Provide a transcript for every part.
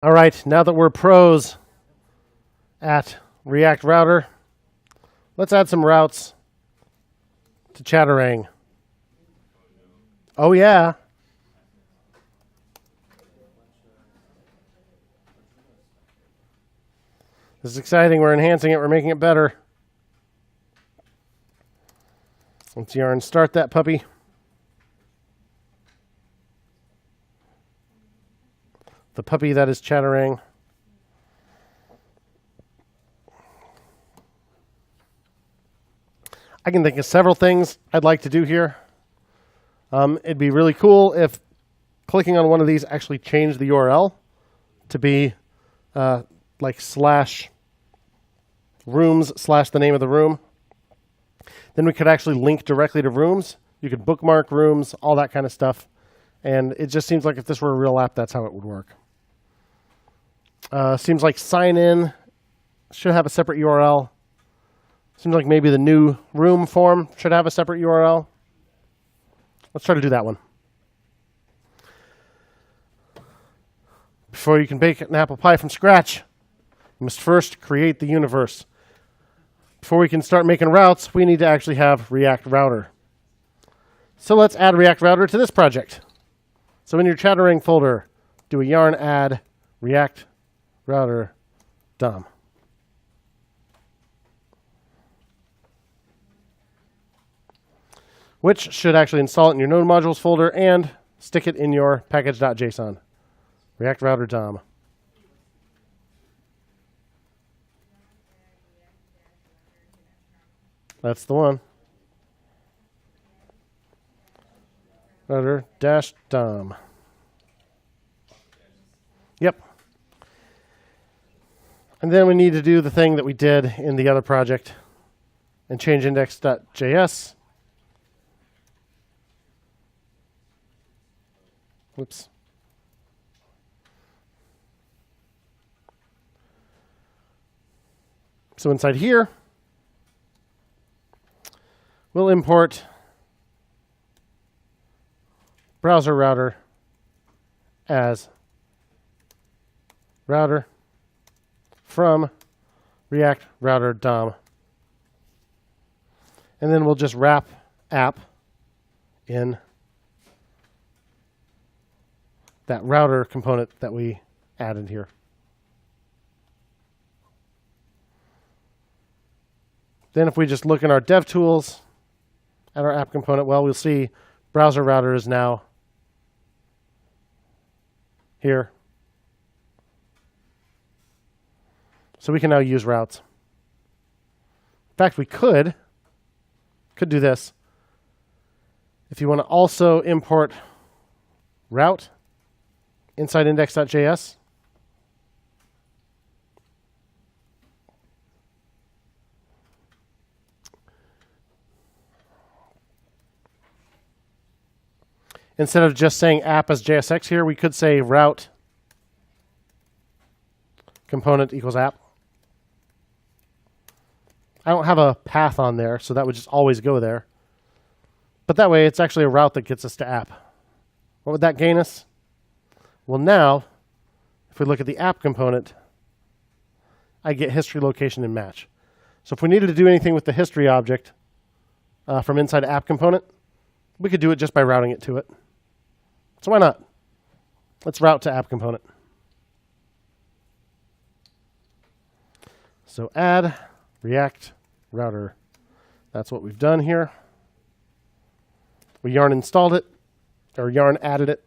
All right, now that we're pros at React Router, let's add some routes to Chatarang. Oh, yeah. This is exciting. We're enhancing it. We're making it better. Let's yarn start that puppy. The puppy that is Chatarang. I can think of several things I'd like to do here. It'd be really cool if clicking on one of these actually changed the URL to be like slash rooms slash the name of the room. Then we could actually link directly to rooms. You could bookmark rooms, all that kind of stuff. And it just seems like if this were a real app, that's how it would work. Seems like sign in should have a separate URL. Seems like maybe the new room form should have a separate URL. Let's try to do that one. Before you can bake an apple pie from scratch, you must first create the universe. Before we can start making routes, we need to actually have React Router. So let's add React Router to this project. So in your Chatarang folder, do a yarn add React Router DOM. Which should actually install it in your node modules folder and stick it in your package.json. React Router DOM. That's the one. Router dash DOM. Yep. And then we need to do the thing that we did in the other project and change index.js. Whoops. So inside here, we'll import browser router as router from React Router DOM. And then we'll just wrap app in that router component that we added here. Then if we just look in our dev tools at our app component, well, we'll see browser router is now here. So we can now use routes. In fact, we could do this. If you want to also import route inside index.js, instead of just saying app as JSX here, we could say route component equals app. I don't have a path on there, so that would just always go there. But that way, it's actually a route that gets us to app. What would that gain us? Well, now, if we look at the app component, I get history, location, and match. So if we needed to do anything with the history object from inside app component, we could do it just by routing it to it. So why not? Let's route to app component. So add React Router. That's what we've done here. We yarn installed it, or yarn added it.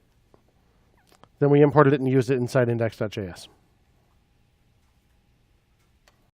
Then we imported it and used it inside index.js.